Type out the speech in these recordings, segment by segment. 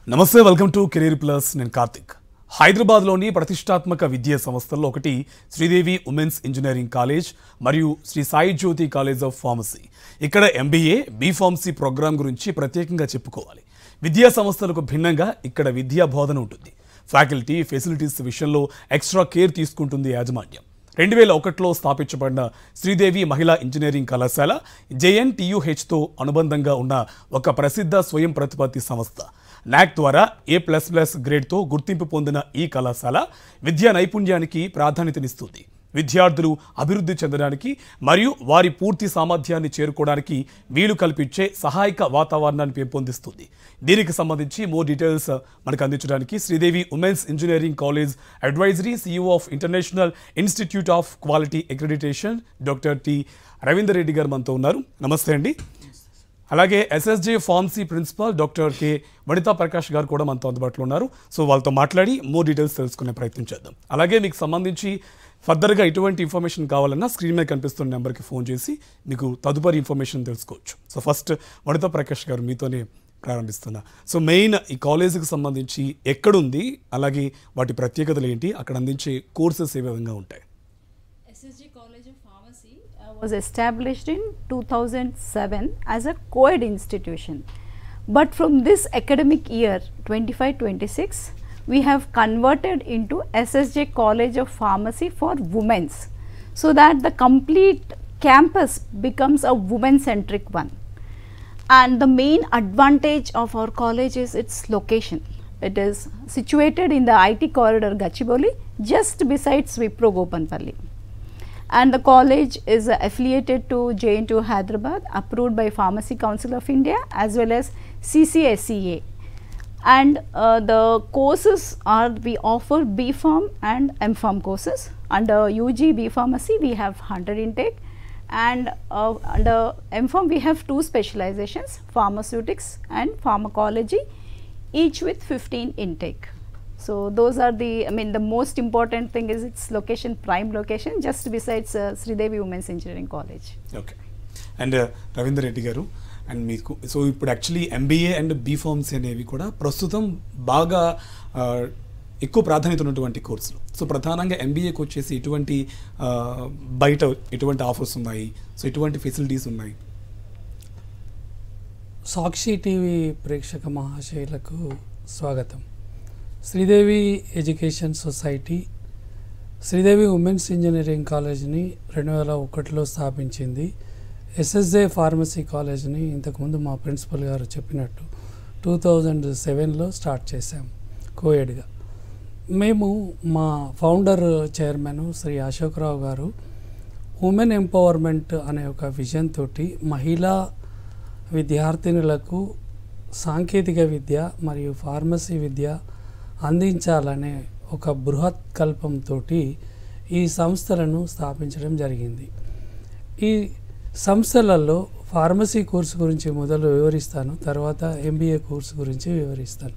నమస్తే welcome to career plus నేను కార్తిక్ హైదరాబాద్లోని ప్రతిష్టాత్మక విద్యా సంస్థల్లో ఒకటి శ్రీదేవి ఉమెన్స్ ఇంజనీరింగ్ కాలేజ్ మరియు శ్రీ సాయి జ్యోతి కాలేజ్ ఆఫ్ ఫార్మసీ. ఇక్కడ ఎంబీఏ బీఫార్మసీ ప్రోగ్రామ్ గురించి ప్రత్యేకంగా చెప్పుకోవాలి. విద్యా సంస్థలకు భిన్నంగా ఇక్కడ విద్యా బోధన ఉంటుంది. ఫ్యాకల్టీ ఫెసిలిటీస్ విషయంలో ఎక్స్ట్రా కేర్ తీసుకుంటుంది యాజమాన్యం. 2001లో స్థాపించబడిన శ్రీదేవి మహిళా ఇంజనీరింగ్ కళాశాల JNTUHతో అనుబంధంగా ఉన్న ఒక ప్రసిద్ధ స్వయం ప్రతిపత్తి సంస్థ. నాక్ ద్వారా A++ గ్రేడ్తో గుర్తింపు పొందిన ఈ కళాశాల విద్యా నైపుణ్యానికి ప్రాధాన్యతనిస్తుంది. విద్యార్థులు అభివృద్ధి చెందడానికి మరియు వారి పూర్తి సామర్థ్యాన్ని చేరుకోవడానికి వీలు కల్పించే సహాయక వాతావరణాన్ని పెంపొందిస్తుంది. దీనికి సంబంధించి మోర్ డీటెయిల్స్ మనకు అందించడానికి Sridevi women's engineering college advisory CEO of international institute of quality accreditation doctor T Ravinder Reddy గారు మనతో ఉన్నారు. నమస్తే అండి. అలాగే SSJ pharmacy principal doctor K Vanitha Prakash గారు కూడా మనతో అందుబాటులో ఉన్నారు. సో వాళ్ళతో మాట్లాడి మోర్ డీటెయిల్స్ తెలుసుకునే ప్రయత్నం చేద్దాం. అలాగే మీకు సంబంధించి ఫర్దర్గా ఎటువంటి ఇన్ఫర్మేషన్ కావాలన్నా స్క్రీన్ మీద కనిపిస్తున్న నెంబర్కి ఫోన్ చేసి మీకు తదుపరి ఇన్ఫర్మేషన్ తెలుసుకోవచ్చు. సో ఫస్ట్ వనితా ప్రకాష్ గారు మీతోనే ప్రారంభిస్తున్నా. సో మెయిన్ ఈ కాలేజీకి సంబంధించి ఎక్కడుంది, అలాగే వాటి ప్రత్యేకతలు ఏంటి, అక్కడ అందించే కోర్సెస్ ఏ విధంగా ఉంటాయి? SSG College of Pharmacy was established in 2007 as a co-ed institution. But from this academic year 25-26, we have converted into SSJ College of Pharmacy for Women's, so that the complete campus becomes a women-centric one. And the main advantage of our college is its location. It is situated in the IT corridor Gachibowli, just besides Wipro Gopanpalli. And the college is affiliated to JNTU Hyderabad, approved by Pharmacy Council of India as well as CCSEA. And the courses are, we offer BPharm and MPharm courses. Under UG BPharmacy we have 100 intake, and under MPharm we have 2 specializations, pharmaceutics and pharmacology, each with 15 intake. So those are the, the most important thing is its location, prime location, just besides Sridevi Women's Engineering College. Okay. And Ravinder Reddy garu, and మీకు so ఇప్పుడు actually MBA and B Pharmacy అనేవి కూడా ప్రస్తుతం బాగా ఎక్కువ ప్రాధాన్యత ఉన్నటువంటి కోర్సులు. సో ప్రధానంగా MBAకి వచ్చేసి ఎటువంటి బయట ఎటువంటి ఆఫర్స్ ఉన్నాయి, సో ఎటువంటి ఫెసిలిటీస్ ఉన్నాయి? సాక్షి టీవీ ప్రేక్షక మహాశయులకు స్వాగతం. Sridevi education society Sridevi women's engineering కాలేజ్ని 2001లో స్థాపించింది. SSJ ఫార్మసీ కాలేజ్ని ఇంతకుముందు మా ప్రిన్సిపల్ గారు చెప్పినట్టు 2007లో స్టార్ట్ చేశాం కోఎడ్గా. మేము మా ఫౌండర్ చైర్మన్ శ్రీ అశోక్రావు గారు ఉమెన్ ఎంపవర్మెంట్ అనే ఒక విజన్ తోటి మహిళా విద్యార్థినులకు సాంకేతిక విద్య మరియు ఫార్మసీ విద్య అందించాలనే ఒక బృహత్ కల్పంతో ఈ సంస్థలను స్థాపించడం జరిగింది. ఈ సంస్థలలో ఫార్మసీ కోర్సు గురించి మొదలు వివరిస్తాను, తర్వాత MBA కోర్సు గురించి వివరిస్తాను.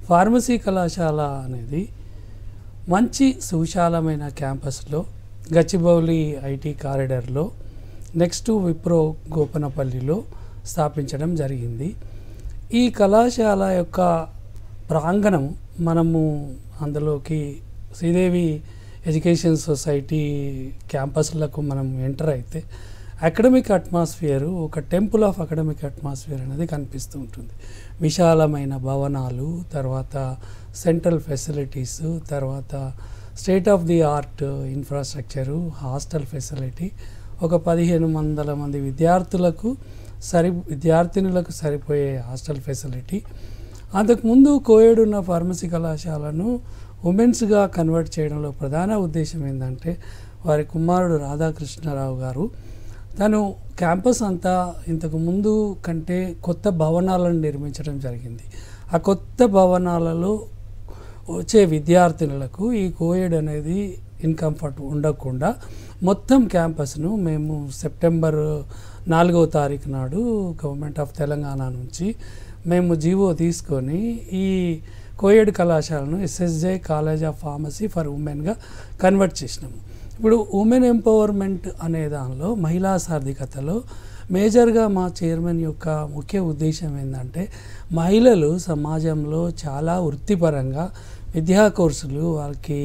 ఫార్మసీ కళాశాల అనేది మంచి సువిశాలమైన క్యాంపస్లో గచ్చిబౌలి IT కారిడార్లో నెక్స్ట్ విప్రో గోపనపల్లిలో స్థాపించడం జరిగింది. ఈ కళాశాల యొక్క ప్రాంగణం మనము అందులోకి శ్రీదేవి ఎడ్యుకేషన్ సొసైటీ క్యాంపస్లకు మనం ఎంటర్ అయితే అకాడమిక్ అట్మాస్ఫియర్, ఒక టెంపుల్ ఆఫ్ అకాడమిక్ అట్మాస్ఫియర్ అనేది కనిపిస్తూ ఉంటుంది. విశాలమైన భవనాలు, తర్వాత సెంట్రల్ ఫెసిలిటీస్, తర్వాత state of the art infrastructure, hostel facility, ఒక 1500 మంది విద్యార్థినులకు సరిపోయే హాస్టల్ ఫెసిలిటీ. అంతకుముందు కోఎడ్ ఉన్న ఫార్మసీ కళాశాలను ఉమెన్స్గా కన్వర్ట్ చేయడంలో ప్రధాన ఉద్దేశం ఏంటంటే వారి కుమారుడు రాధాకృష్ణరావు గారు తను క్యాంపస్ అంతా ఇంతకుముందు కంటే కొత్త భవనాలను నిర్మించడం జరిగింది. ఆ కొత్త భవనాలలో వచ్చే విద్యార్థినులకు ఈ కోఎడ్ అనేది ఇన్కంఫర్ట్ ఉండకుండా మొత్తం క్యాంపస్ను మేము సెప్టెంబర్ 4వ తారీఖు నాడు గవర్నమెంట్ ఆఫ్ తెలంగాణ నుంచి మేము జీవో తీసుకొని ఈ కోఎడ్ కళాశాలను SSJ college of pharmacy for ఉమెన్గా కన్వర్ట్ చేసినాము. ఇప్పుడు ఉమెన్ ఎంపవర్మెంట్ అనే దానిలో మహిళా సాధికతలో మేజర్గా మా చైర్మన్ యొక్క ముఖ్య ఉద్దేశం ఏంటంటే మహిళలు సమాజంలో చాలా వృత్తిపరంగా విద్యా కోర్సులు, వాళ్ళకి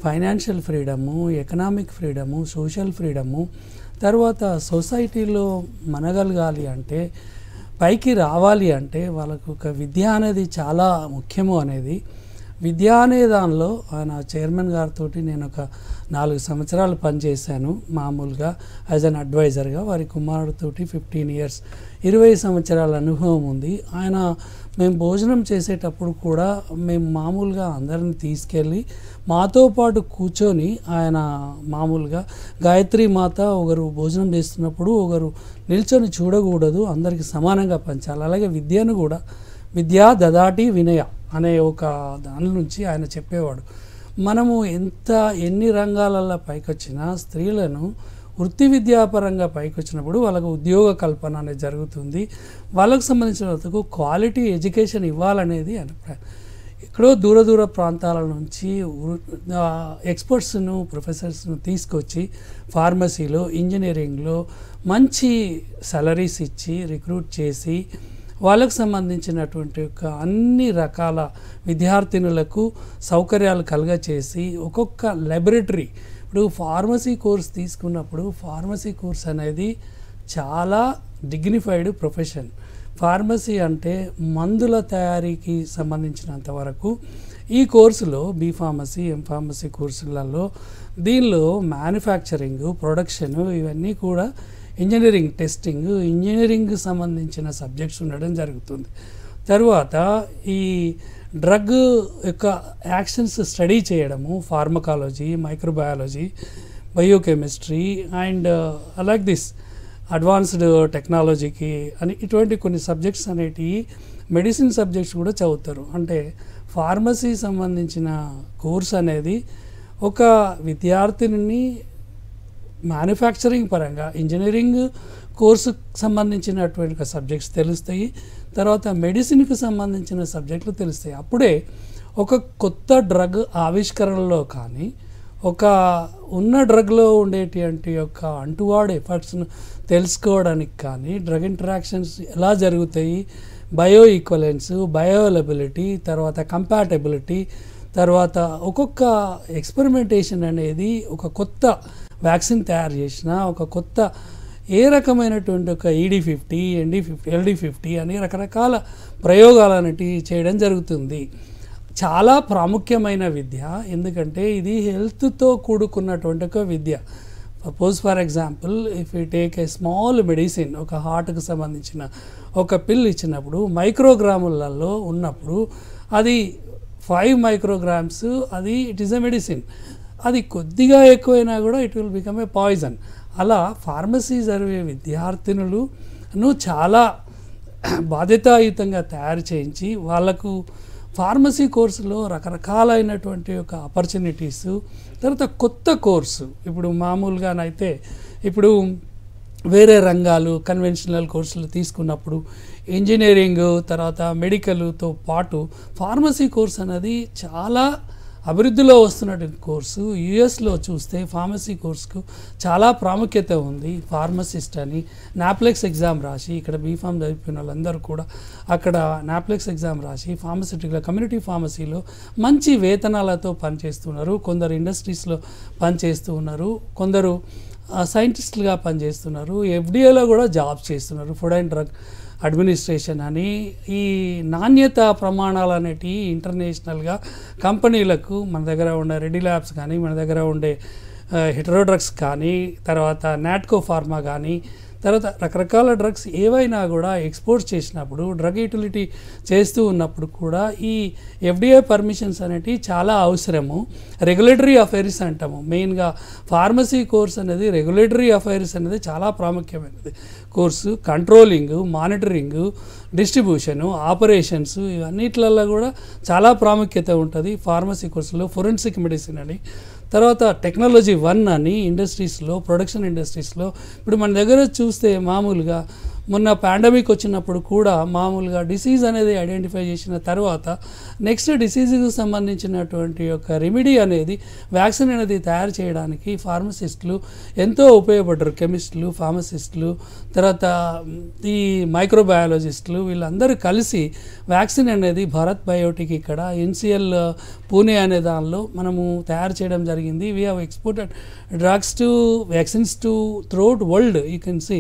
financial freedom, economic freedom, social freedom, తర్వాత సొసైటీలో మనగలగాలి అంటే, పైకి రావాలి అంటే వాళ్ళకు ఒక విద్య అనేది చాలా ముఖ్యము అనేది. విద్య అనే దానిలో ఆయన చైర్మన్ గారితో నేను ఒక 4 సంవత్సరాలు పనిచేశాను మామూలుగా యాజ్ అన్ అడ్వైజర్గా. వారి కుమారుడితోటి 15 ఇయర్స్ 20 సంవత్సరాల అనుభవం ఉంది. ఆయన మేము భోజనం చేసేటప్పుడు కూడా మేము మామూలుగా అందరిని తీసుకెళ్ళి మాతో పాటు కూర్చొని ఆయన మామూలుగా గాయత్రి మాత ఒకరు భోజనం చేస్తున్నప్పుడు ఒకరు నిల్చొని చూడకూడదు, అందరికీ సమానంగా పంచాలి. అలాగే విద్యను కూడా విద్యా దదాటి వినయ అనే ఒక దాని నుంచి ఆయన చెప్పేవాడు. మనము ఎన్ని రంగాలలో పైకొచ్చినా స్త్రీలను వృత్తి విద్యాపరంగా పైకొచ్చినప్పుడు వాళ్ళకు ఉద్యోగ కల్పన అనేది జరుగుతుంది. వాళ్ళకు సంబంధించినందుకు క్వాలిటీ ఎడ్యుకేషన్ ఇవ్వాలనేది అభిప్రాయం. ఎక్కడో దూర ప్రాంతాల నుంచి ఎక్స్పర్ట్స్ను, ప్రొఫెసర్స్ను తీసుకొచ్చి ఫార్మసీలో, ఇంజనీరింగ్లో మంచి సాలరీస్ ఇచ్చి రిక్రూట్ చేసి వాళ్ళకు సంబంధించినటువంటి అన్ని రకాల విద్యార్థినులకు సౌకర్యాలు కలుగచేసి ఒక్కొక్క లాబొరేటరీ, ఇప్పుడు ఫార్మసీ కోర్స్ తీసుకున్నప్పుడు ఫార్మసీ కోర్స్ అనేది చాలా డిగ్నిఫైడ్ ప్రొఫెషన్. ఫార్మసీ అంటే మందుల తయారీకి సంబంధించినంత వరకు ఈ కోర్సులో బి ఫార్మసీ, ఎం ఫార్మసీ కోర్సులలో దీనిలో మ్యానుఫ్యాక్చరింగ్, ప్రొడక్షన్ ఇవన్నీ కూడా ఇంజనీరింగ్, టెస్టింగ్, ఇంజనీరింగ్ సంబంధించిన సబ్జెక్ట్స్ ఉండడం జరుగుతుంది. తర్వాత ఈ డ్రగ్ యొక్క యాక్షన్స్ స్టడీ చేయడము, pharmacology, microbiology, biochemistry and like this advanced టెక్నాలజీకి అని ఇటువంటి కొన్ని సబ్జెక్ట్స్ అనేటివి మెడిసిన్ సబ్జెక్ట్స్ కూడా చదువుతారు. అంటే ఫార్మసీ సంబంధించిన కోర్స్ అనేది ఒక విద్యార్థిని మ్యానుఫ్యాక్చరింగ్ పరంగా ఇంజనీరింగ్ కోర్సుకు సంబంధించినటువంటి సబ్జెక్ట్స్ తెలుస్తాయి, తర్వాత మెడిసిన్కి సంబంధించిన సబ్జెక్టులు తెలుస్తాయి. అప్పుడే ఒక కొత్త డ్రగ్ ఆవిష్కరణలో కానీ ఒక ఉన్న డ్రగ్లో ఉండేటువంటి యొక్క అంటువాడ్ ఎఫెక్ట్స్ను తెలుసుకోవడానికి కానీ, డ్రగ్ ఇంటరాక్షన్స్ ఎలా జరుగుతాయి, బయో ఈక్వలెన్స్, బయోలబిలిటీ, తర్వాత కంపాటబిలిటీ, తర్వాత ఒక్కొక్క ఎక్స్పెరిమెంటేషన్ అనేది ఒక కొత్త వ్యాక్సిన్ తయారు చేసిన ఒక కొత్త ఏ రకమైనటువంటి ఒక ED50, ND50, LD50 అని రకరకాల ప్రయోగాలు అనేటివి చేయడం జరుగుతుంది. చాలా ప్రాముఖ్యమైన విద్య, ఎందుకంటే ఇది హెల్త్తో కూడుకున్నటువంటి ఒక విద్య. Suppose for example if you take a small medicine, ఒక హార్ట్కి సంబంధించిన ఒక పిల్ ఇచ్చినప్పుడు మైక్రోగ్రాములలో ఉన్నప్పుడు అది 5 మైక్రోగ్రామ్స్, అది ఇట్ ఈస్ ఎ మెడిసిన్. అది కొద్దిగా ఎక్కువైనా కూడా it will become a poison. అలా ఫార్మసీ చదివే విద్యార్థినులను చాలా బాధ్యతాయుతంగా తయారు చేయించి వాళ్ళకు ఫార్మసీ కోర్సులో రకరకాలైనటువంటి ఒక ఆపర్చునిటీస్, తర్వాత కొత్త కోర్సు. ఇప్పుడు మామూలుగానైతే ఇప్పుడు వేరే రంగాలు కన్వెన్షనల్ కోర్సులు తీసుకున్నప్పుడు ఇంజనీరింగ్ తర్వాత మెడికల్తో పాటు ఫార్మసీ కోర్స్ అనేది చాలా అభివృద్ధిలో వస్తున్నటువంటి కోర్సు. యుఎస్లో చూస్తే ఫార్మసీ కోర్సుకు చాలా ప్రాముఖ్యత ఉంది. ఫార్మసిస్ట్ అని నాప్లెక్స్ ఎగ్జామ్ రాసి, ఇక్కడ బీఫామ్ చదివిన వాళ్ళందరూ కూడా అక్కడ నాప్లెక్స్ ఎగ్జామ్ రాసి ఫార్మసిటిక్లో కమ్యూనిటీ ఫార్మసీలో మంచి వేతనాలతో పనిచేస్తున్నారు. కొందరు ఇండస్ట్రీస్లో పనిచేస్తూ ఉన్నారు, కొందరు సైంటిస్టులుగా పనిచేస్తున్నారు, FDAలో కూడా జాబ్స్ చేస్తున్నారు, ఫుడ్ అండ్ డ్రగ్ అడ్మినిస్ట్రేషన్ అని. ఈ నాణ్యత ప్రమాణాలు అనేటివి ఇంటర్నేషనల్గా కంపెనీలకు మన దగ్గర ఉండే రెడ్డి ల్యాబ్స్ కానీ, మన దగ్గర ఉండే హెటరోడ్రగ్స్ కానీ, తర్వాత నాట్కో ఫార్మా కానీ, తర్వాత రకరకాల డ్రగ్స్ ఏవైనా కూడా ఎక్స్పోర్ట్ చేసినప్పుడు, డ్రగ్ యూటిలిటీ చేస్తూ ఉన్నప్పుడు కూడా ఈ FDA పర్మిషన్స్ అనేటివి చాలా అవసరము. రెగ్యులేటరీ అఫైర్స్ అంటాము. మెయిన్గా ఫార్మసీ కోర్స్ అనేది రెగ్యులేటరీ అఫైర్స్ అనేది చాలా ప్రాముఖ్యమైనది course. Controlling, monitoring, distribution, operations ఇవన్నిట్లలో కూడా చాలా ప్రాముఖ్యత ఉంటుంది ఫార్మసీ కోర్సులో. ఫోరెన్సిక్ మెడిసిన్ అని, తర్వాత టెక్నాలజీ 1 అని ఇండస్ట్రీస్లో, ప్రొడక్షన్ ఇండస్ట్రీస్లో. ఇప్పుడు మన దగ్గర చూస్తే మామూలుగా మొన్న పాండమిక్ వచ్చినప్పుడు కూడా మామూలుగా డిసీజ్ అనేది ఐడెంటిఫై చేసిన తర్వాత నెక్స్ట్ డిసీజ్కి సంబంధించినటువంటి యొక్క రెమెడీ అనేది వ్యాక్సిన్ అనేది తయారు చేయడానికి ఫార్మసిస్టులు ఎంతో ఉపయోగపడ్డారు. కెమిస్టులు, ఫార్మసిస్టులు, తర్వాత ఈ మైక్రోబయాలజిస్టులు వీళ్ళందరూ కలిసి వ్యాక్సిన్ అనేది భారత్ బయోటెక్ ఇక్కడ ఎన్సిఎల్ పూణే అనే దానిలో మనము తయారు చేయడం జరిగింది. We have exported drugs to vaccines to throughout world. You can see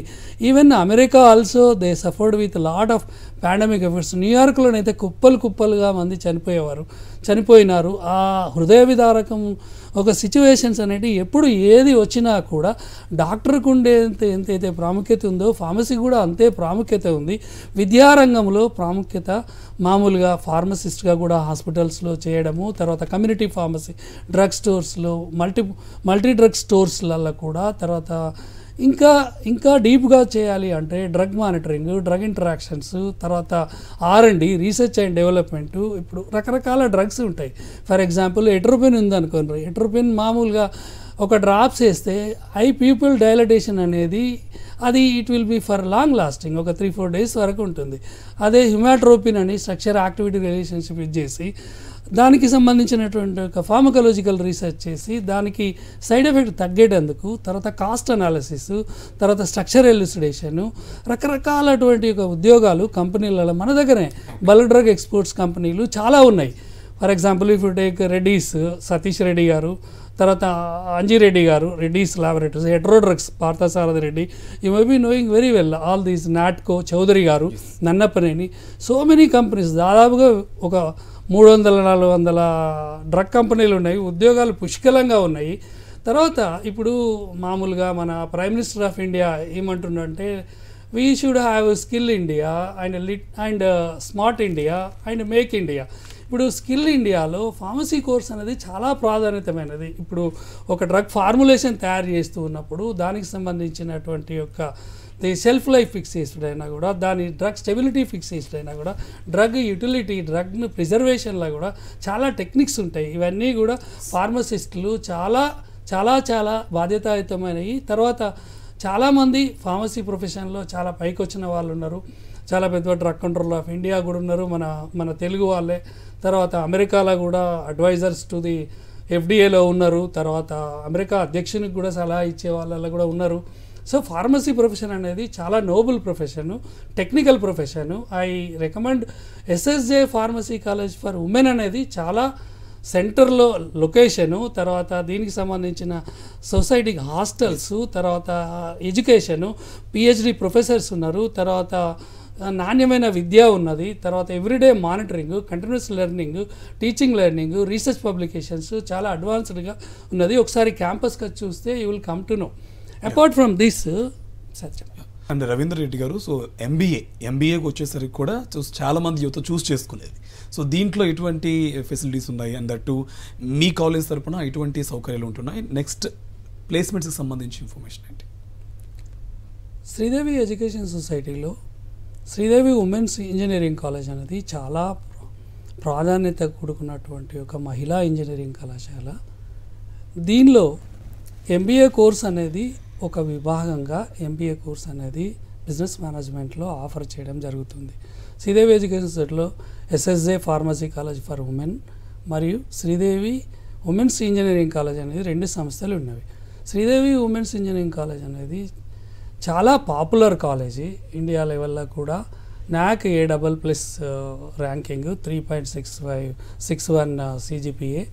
even America also they suffered with lot of pandemic effects. న్యూయార్క్లోనైతే కుప్పలుగా మంది చనిపోయినారు. ఆ హృదయ విదారకం ఒక సిచ్యువేషన్స్ అనేవి ఎప్పుడు ఏది వచ్చినా కూడా డాక్టర్కు ఉండే ఎంతైతే ప్రాముఖ్యత ఉందో ఫార్మసీ కూడా అంతే ప్రాముఖ్యత ఉంది. విద్యారంగంలో ప్రాముఖ్యత మామూలుగా ఫార్మసిస్ట్గా కూడా హాస్పిటల్స్లో చేయడము, తర్వాత కమ్యూనిటీ ఫార్మసీ డ్రగ్ స్టోర్స్లో, మల్టీ డ్రగ్ స్టోర్స్లలో కూడా, తర్వాత ఇంకా డీప్గా చేయాలి అంటే డ్రగ్ మానిటరింగ్, డ్రగ్ ఇంటరాక్షన్స్, తర్వాత R&D రీసెర్చ్ అండ్ డెవలప్మెంటు. ఇప్పుడు రకరకాల డ్రగ్స్ ఉంటాయి. ఫర్ ఎగ్జాంపుల్ ఎట్రోపిన్ ఉందనుకోండి. ఎట్రోపిన్ మామూలుగా ఒక డ్రాప్స్ వేస్తే ఐ పీపుల్ డైలటేషన్ అనేది అది it will be for long lasting, ఒక 3-4 days వరకు ఉంటుంది. అదే హిమాట్రోపిన్ అని స్ట్రక్చర్ యాక్టివిటీ రిలేషన్షిప్ ఇచ్చేసి దానికి సంబంధించినటువంటి ఒక ఫార్మకలాజికల్ రీసెర్చ్ చేసి దానికి సైడ్ ఎఫెక్ట్ తగ్గేటందుకు, తర్వాత కాస్ట్ అనాలిసిస్, తర్వాత స్ట్రక్చర్ ఎల్యూసిడేషను, రకరకాలటువంటి ఒక ఉద్యోగాలు కంపెనీలలో మన దగ్గరే బల్క్ డ్రగ్ ఎక్స్పోర్ట్స్ కంపెనీలు చాలా ఉన్నాయి. For example if you take Reddy's, Satish Reddy గారు, తర్వాత అంజిరెడ్డి గారు, Reddy's laboratories, Hetero drugs, Parthasarathi Reddy, you may be knowing very well all these. Natco, Chowdary గారు, నన్నపనేని, సో మెనీ కంపెనీస్, దాదాపుగా ఒక 300-400 డ్రగ్ కంపెనీలు ఉన్నాయి. ఉద్యోగాలు పుష్కలంగా ఉన్నాయి. తర్వాత ఇప్పుడు మామూలుగా మన ప్రైమ్ మినిస్టర్ ఆఫ్ ఇండియా ఏమంటుండంటే we should have skill India and smart India and make India. ఇప్పుడు స్కిల్ ఇండియాలో ఫార్మసీ కోర్స్ అనేది చాలా ప్రాధాన్యతమైనది. ఇప్పుడు ఒక డ్రగ్ ఫార్ములేషన్ తయారు చేస్తూ ఉన్నప్పుడు దానికి సంబంధించినటువంటి యొక్క సెల్ఫ్ లైఫ్ ఫిక్స్ చేసేది అయినా కూడా, దాని డ్రగ్ స్టెబిలిటీ ఫిక్స్ చేసేది అయినా కూడా, డ్రగ్ యూటిలిటీ, డ్రగ్ను ప్రిజర్వేషన్లో కూడా చాలా టెక్నిక్స్ ఉంటాయి. ఇవన్నీ కూడా ఫార్మసిస్టులు చాలా బాధ్యతాయుతమైనవి. తర్వాత చాలామంది ఫార్మసీ ప్రొఫెషన్లో చాలా పైకి వచ్చిన వాళ్ళు ఉన్నారు. చాలా పెద్ద డ్రగ్ కంట్రోల్ ఆఫ్ ఇండియా కూడా ఉన్నారు, మన తెలుగు వాళ్ళే. తర్వాత అమెరికాలో కూడా అడ్వైజర్స్ టు ది FDAలో ఉన్నారు. తర్వాత అమెరికా అధ్యక్షునికి కూడా సలహా ఇచ్చే వాళ్ళలో కూడా ఉన్నారు. సో ఫార్మసీ ప్రొఫెషన్ అనేది చాలా noble profession, technical profession. I recommend SSJ pharmacy college for women అనేది చాలా సెంటర్లో లొకేషను, తర్వాత దీనికి సంబంధించిన సొసైటీకి హాస్టల్స్, తర్వాత ఎడ్యుకేషను, PhD ప్రొఫెసర్స్ ఉన్నారు, తర్వాత నాణ్యమైన విద్య ఉన్నది, తర్వాత everyday monitoring, continuous learning, teaching learning, research publications చాలా అడ్వాన్స్డ్గా ఉన్నది. ఒకసారి క్యాంపస్కి చూస్తే you will come to know. Apart from this Satyam and Ravindra Reddy గారు, సో ఎంబీఏకి వచ్చేసరికి కూడా చాలా మంది యువత చూస్ చేసుకునేది. సో దీంట్లో ఎటువంటి ఫెసిలిటీస్ ఉన్నాయి అండ్ దట్టు మీ కాలేజ్ తరపున ఎటువంటి సౌకర్యాలు ఉంటున్నాయి? నెక్స్ట్ ప్లేస్మెంట్స్కి సంబంధించి ఇన్ఫర్మేషన్ ఏంటి? శ్రీదేవి ఎడ్యుకేషన్ సొసైటీలో శ్రీదేవి ఉమెన్స్ ఇంజనీరింగ్ కాలేజ్ అనేది చాలా ప్రాధాన్యత కూడుకున్నటువంటి ఒక మహిళా ఇంజనీరింగ్ కళాశాల. దీనిలో MBA కోర్స్ అనేది ఒక విభాగంగా MBA కోర్స్ అనేది బిజినెస్ మేనేజ్మెంట్లో ఆఫర్ చేయడం జరుగుతుంది. శ్రీదేవి ఎడ్యుకేషన్ సొసైటీలో SSJ pharmacy college for women మరియు శ్రీదేవి ఉమెన్స్ ఇంజనీరింగ్ కాలేజ్ అనేది 2 సంస్థలు ఉన్నవి. శ్రీదేవి ఉమెన్స్ ఇంజనీరింగ్ కాలేజ్ అనేది చాలా పాపులర్ కాలేజీ. ఇండియా లెవెల్లో కూడా NAC A++ ర్యాంకింగ్ 3.61 CGPA.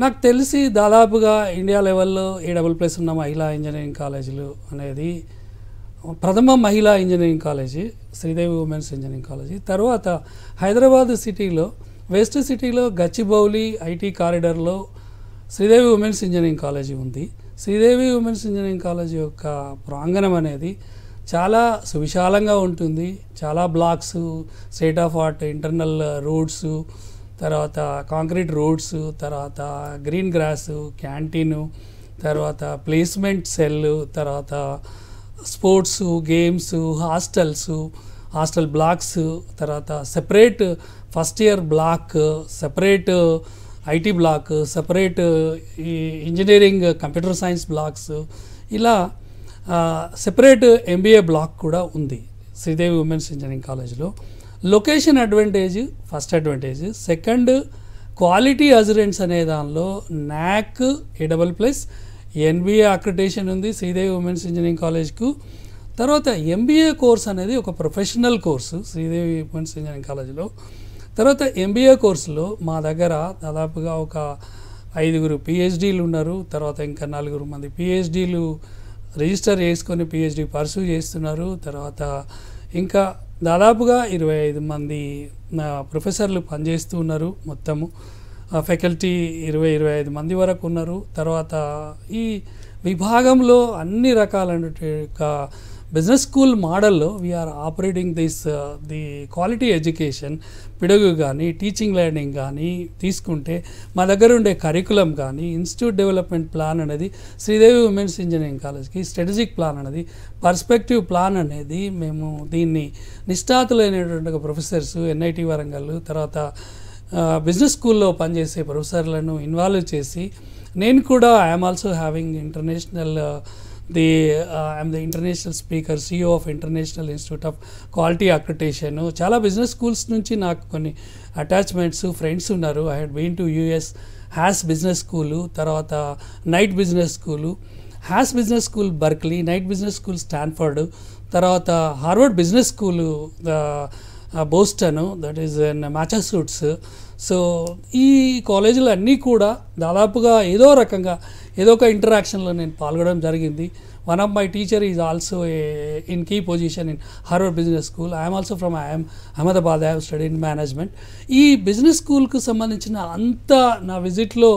నాకు తెలిసి దాదాపుగా ఇండియా లెవెల్లో A++ ఉన్న మహిళా ఇంజనీరింగ్ కాలేజీలు అనేది ప్రథమ మహిళా engineering college Sridevi women's engineering college. తర్వాత హైదరాబాద్ సిటీలో వెస్ట్ సిటీలో గచ్చిబౌలి IT కారిడార్లో శ్రీదేవి ఉమెన్స్ ఇంజనీరింగ్ కాలేజీ ఉంది. శ్రీదేవి ఉమెన్స్ ఇంజనీరింగ్ కాలేజీ యొక్క ప్రాంగణం అనేది చాలా సువిశాలంగా ఉంటుంది. చాలా blocks, state of art internal roads, తర్వాత కాంక్రీట్ రోడ్స్, తర్వాత గ్రీన్ గ్రాస్, క్యాంటీను, తర్వాత ప్లేస్మెంట్ సెల్, తర్వాత స్పోర్ట్స్, గేమ్స్, హాస్టల్ బ్లాక్స్, తర్వాత separate first year block, separate IT block, separate engineering computer science blocks, ఇలా సెపరేట్ ఎంబీఏ బ్లాక్ కూడా ఉంది Sridevi women's engineering కాలేజ్లో. Location advantage first advantage. Second, quality assurance అనే దానిలో నాక్ A++ ఎన్బిఏ అక్రిడేషన్ ఉంది Sridevi women's engineering కాలేజ్కు. తర్వాత ఎంబీఏ కోర్స్ అనేది ఒక professional course Sridevi women's engineering కాలేజ్లో. తర్వాత ఎంబీఏ కోర్సులో మా దగ్గర దాదాపుగా ఒక 5 పిహెచ్డీలు ఉన్నారు. తర్వాత ఇంకా 4 మంది పిహెచ్డీలు రిజిస్టర్ చేసుకొని పిహెచ్డీ పర్సూ చేస్తున్నారు. తర్వాత ఇంకా దాదాపుగా 25 మంది ప్రొఫెసర్లు పనిచేస్తూ ఉన్నారు. మొత్తము ఫ్యాకల్టీ 20-25 మంది వరకు ఉన్నారు. తర్వాత ఈ విభాగంలో అన్ని రకాలైన బిజినెస్ స్కూల్ మోడల్లో we are operating the quality education. పిడుగు కానీ టీచింగ్ లెర్నింగ్ కానీ తీసుకుంటే మా దగ్గర ఉండే కరికులం కానీ ఇన్స్టిట్యూట్ డెవలప్మెంట్ ప్లాన్ అనేది శ్రీదేవి ఉమెన్స్ ఇంజనీరింగ్ కాలేజ్కి స్ట్రాటజిక్ ప్లాన్ అనేది పర్స్పెక్టివ్ ప్లాన్ అనేది మేము దీన్ని నిష్ణాతులైనటువంటి ప్రొఫెసర్స్ ఎన్ఐటి వరంగల్ తర్వాత బిజినెస్ స్కూల్లో పనిచేసే ప్రొఫెసర్లను ఇన్వాల్వ్ చేసి నేను కూడా I'm also having international I'm the international speaker CEO of international institute of quality accreditation. చాలా బిజినెస్ స్కూల్స్ నుంచి నాకు కొన్ని అటాచ్మెంట్స్ ఫ్రెండ్స్ ఉన్నారు. I had been to US Haas business school, తర్వాత Knight business school, Haas business school Berkeley, Knight business school Stanford, తర్వాత Harvard business school Boston, that is in Massachusetts. So ఈ కాలేజీలు అన్నీ కూడా దాదాపుగా ఏదో రకంగా ఏదో ఒక ఇంటరాక్షన్లో నేను పాల్గొనడం జరిగింది. One of my teacher is also in key position in Harvard business school. I'm also from Ahmedabad. I have study in management. ఈ బిజినెస్ స్కూల్కు సంబంధించిన అంతా నా విజిట్లో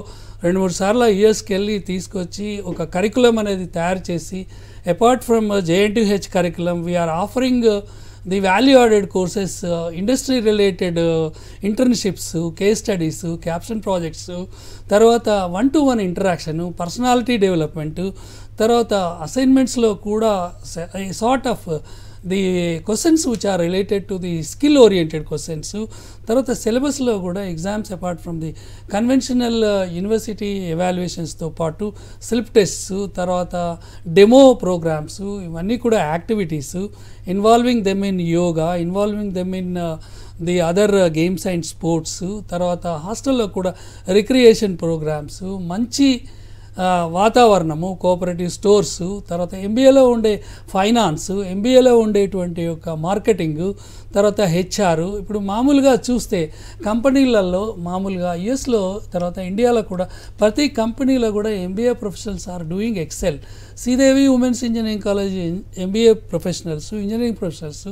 2-3 సార్లు యూఎస్కి వెళ్ళి తీసుకొచ్చి ఒక కరికులం అనేది తయారు చేసి apart from JNTH curriculum we're offering the value added courses, industry related internships, case studies, caption projects, తర్వాత 1-to-1 ఇంటరాక్షను, పర్సనాలిటీ డెవలప్మెంటు, తర్వాత అసైన్మెంట్స్లో కూడా sort of the questions which are related to the skill oriented questions. తర్వాత సిలబస్లో కూడా exams apart from the conventional university ఎవాల్యుయేషన్స్తో పాటు self tests, తర్వాత డెమో ప్రోగ్రామ్స్, ఇవన్నీ కూడా activities involving them in yoga, involving them in the other games and sports. తర్వాత హాస్టల్లో కూడా రిక్రియేషన్ ప్రోగ్రామ్స్, మంచి వాతావరణము, కోఆపరేటివ్ స్టోర్స్, తర్వాత ఎంబీఏలో ఉండే ఫైనాన్స్, ఎంబీఏలో ఉండేటువంటి యొక్క మార్కెటింగ్, తర్వాత HR. ఇప్పుడు మామూలుగా చూస్తే కంపెనీలలో మామూలుగా యుఎస్లో తర్వాత ఇండియాలో కూడా ప్రతి కంపెనీలో కూడా MBA professionals are doing excel. Sridevi women's engineering college MBA professionals, engineering professionals,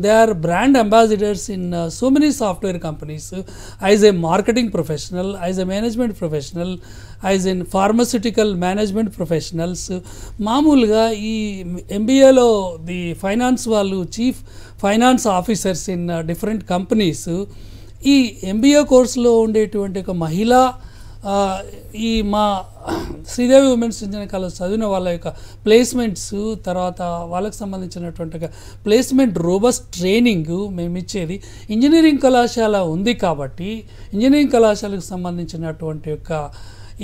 they are brand ambassadors in so many software companies as a marketing professional, as a management professional, as in pharmaceutical management professionals. మామూలుగా ఈ ఎంబీఏలో the finance వాళ్ళు chief finance officers in different companies. ఈ MBA కోర్సులో ఉండేటువంటి ఒక మహిళ ఈ మా శ్రీదేవి ఉమెన్స్ ఇంజనీరింగ్ కాలేజ్ చదివిన వాళ్ళ యొక్క ప్లేస్మెంట్స్, తర్వాత వాళ్ళకి సంబంధించినటువంటి ప్లేస్మెంట్ రోబస్ట్ ట్రైనింగ్ మేము ఇచ్చేది. ఇంజనీరింగ్ కళాశాల ఉంది కాబట్టి ఇంజనీరింగ్ కళాశాలకు సంబంధించినటువంటి యొక్క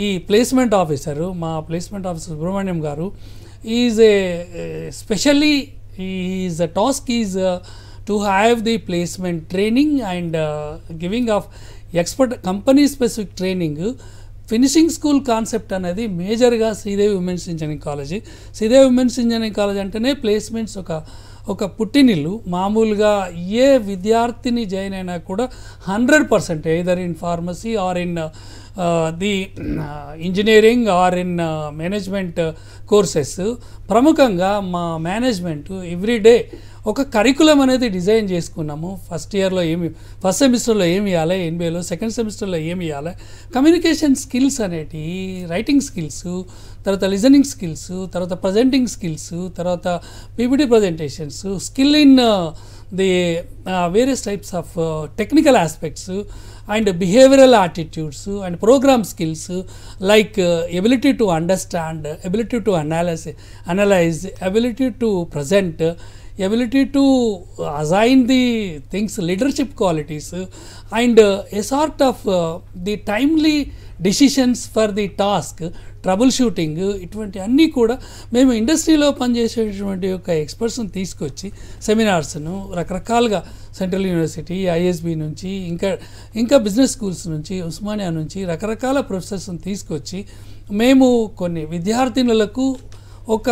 ఈ ప్లేస్మెంట్ ఆఫీసరు, మా ప్లేస్మెంట్ ఆఫీసర్ సుబ్రహ్మణ్యం గారు is a specially is the task is to have the placement training and giving of expert company specific training. Finishing school concept అనేది మేజర్గా Sridevi women's engineering college. Sridevi women's engineering college అంటేనే placements ఒక పుట్టినిల్లు. మామూలుగా ఏ విద్యార్థిని join అయినా కూడా 100% either in pharmacy are in the engineering or in management courses. ప్రముఖంగా మా మేనేజ్మెంట్ ఎవ్రీడే ఒక కరికులం అనేది డిజైన్ చేసుకున్నాము. ఫస్ట్ సెమిస్టర్లో ఏమి ఇవ్వాలి, MBAలో సెకండ్ సెమిస్టర్లో ఏమి ఇవ్వాలి, కమ్యూనికేషన్ స్కిల్స్ అనేటి, రైటింగ్ స్కిల్స్, తర్వాత లిజనింగ్ స్కిల్స్, తర్వాత ప్రజెంటింగ్ స్కిల్స్, తర్వాత PPT presentations, skill in the various types of technical aspects and behavioral attitudes and program skills like ability to understand, ability to analyze, ability to present, ability to assign the things, leadership qualities, and a sort of the timely decisions for the task, trouble shooting, ఇటువంటి అన్నీ కూడా మేము ఇండస్ట్రీలో పనిచేసేటువంటి యొక్క ఎక్స్పర్ట్స్ని తీసుకొచ్చి సెమినార్స్ను రకరకాలుగా central university, ISB నుంచి ఇంకా బిజినెస్ స్కూల్స్ నుంచి, ఉస్మానియా నుంచి రకరకాల ప్రొఫెసర్స్ని తీసుకొచ్చి మేము కొన్ని విద్యార్థినులకు ఒక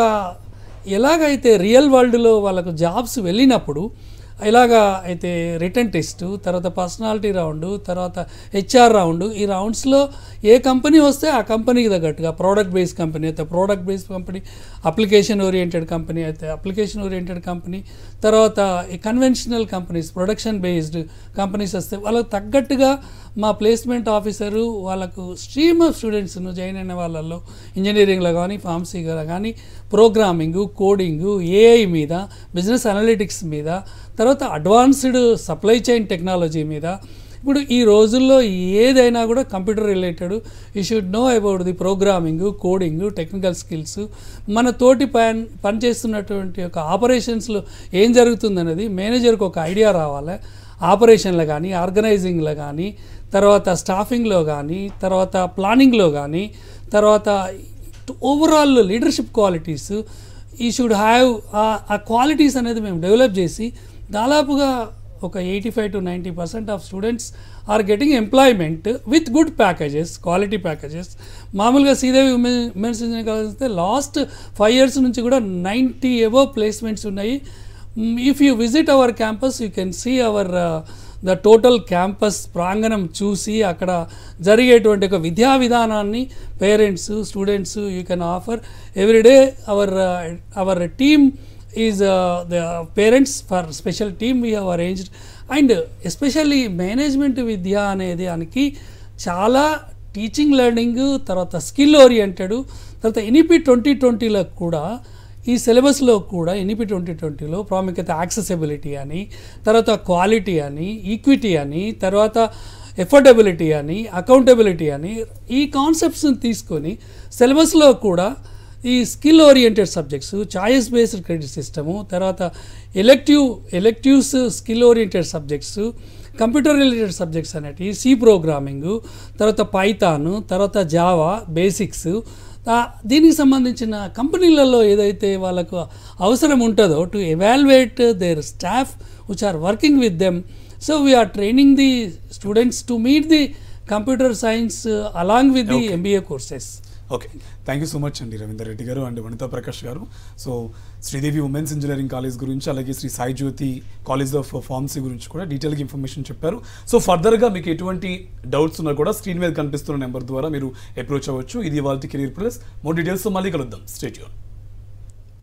ఎలాగైతే రియల్ వరల్డ్లో వాళ్ళకు జాబ్స్ వెళ్ళినప్పుడు ఇలాగా అయితే రిటర్న్ టెస్ట్, తర్వాత పర్సనాలిటీ రౌండ్, తర్వాత హెచ్ఆర్ రౌండ్, ఈ రౌండ్స్లో ఏ కంపెనీ వస్తే ఆ కంపెనీకి తగ్గట్టుగా ప్రోడక్ట్ బేస్డ్ కంపెనీ అయితే product based company, application oriented company అయితే అప్లికేషన్ ఓరియంటెడ్ కంపెనీ, తర్వాత ఈ conventional companies, production based companies వస్తే వాళ్ళకు తగ్గట్టుగా మా ప్లేస్మెంట్ ఆఫీసరు వాళ్ళకు స్ట్రీమ్ ఆఫ్ స్టూడెంట్స్ను జాయిన్ అయిన వాళ్ళల్లో ఇంజనీరింగ్లో కానీ ఫార్మసీలో కానీ ప్రోగ్రామింగు, కోడింగు, ఏఐ మీద, బిజినెస్ అనలిటిక్స్ మీద, తర్వాత అడ్వాన్స్డ్ సప్లై చైన్ టెక్నాలజీ మీద. ఇప్పుడు ఈ రోజుల్లో ఏదైనా కూడా computer related, you should know about the programming, coding, technical skills. మన తోటి పనిచేస్తున్నటువంటి యొక్క ఆపరేషన్స్లో ఏం జరుగుతుందనేది మేనేజర్కి ఒక ఐడియా రావాలి. ఆపరేషన్లో కానీ, ఆర్గనైజింగ్లో కానీ, తర్వాత స్టాఫింగ్లో కానీ, తర్వాత ప్లానింగ్లో కానీ, తర్వాత ఓవరాల్ లీడర్షిప్ క్వాలిటీస్ ఈ షుడ్ హ్యావ్. ఆ క్వాలిటీస్ అనేది మేము డెవలప్ చేసి దాదాపుగా ఒక 85 to 90% of students are getting employment with good packages, quality packages. మామూలుగా శ్రీదేవి ఉమెన్స్ ఇంజనీరింగ్ కాలేజ్ అయితే లాస్ట్ 5 years నుంచి కూడా 90 above ప్లేస్మెంట్స్ ఉన్నాయి. If you visit our campus you can see our the total campus ప్రాంగణం చూసి అక్కడ జరిగేటువంటి ఒక విద్యా విధానాన్ని parents, students you can offer everyday. Our team is the parents for special team we have arranged. And especially management విద్య అనేది దానికి చాలా టీచింగ్ లెర్నింగ్, తర్వాత స్కిల్ ఓరియంటెడ్, తర్వాత ఎన్ఈపి 2020లో కూడా ఈ సిలబస్లో కూడా ఎన్ఈపి 2020లో ప్రాముఖ్యత యాక్సెసిబిలిటీ అని, తర్వాత క్వాలిటీ అని, ఈక్విటీ అని, తర్వాత ఎఫోర్డబిలిటీ అని, అకౌంటబిలిటీ అని ఈ కాన్సెప్ట్స్ని తీసుకొని సిలబస్లో కూడా ఈ skill oriented subjects, choice based credit system, తర్వాత electives skill oriented subjects, computer related subjects అనేటివి, సి ప్రోగ్రామింగు, తర్వాత పైథాన్, తర్వాత జావా బేసిక్స్, దీనికి సంబంధించిన కంపెనీలలో ఏదైతే వాళ్ళకు అవసరం ఉంటుందో to evaluate their staff which are working with them. So we're training the students to meet the computer science along with the MBA courses. Okay, thank you so much అండి Ravinder Reddy garu and Vanitha Prakash గారు. So Sridevi women's engineering college గురించి, అలాగే శ్రీ సాయి జ్యోతి college of pharmacy గురించి కూడా డీటెయిల్గా information చెప్పారు. So ఫర్దర్గా మీకు ఎటువంటి డౌట్స్ ఉన్నా కూడా స్క్రీన్ మీద కనిపిస్తున్న నెంబర్ ద్వారా మీరు అప్రోచ్ అవ్వచ్చు. ఇది వాళ్ళ కెరీర్ ప్లస్. మోర్ డీటెయిల్స్ మళ్ళీ కలుద్దాం. Stay tune.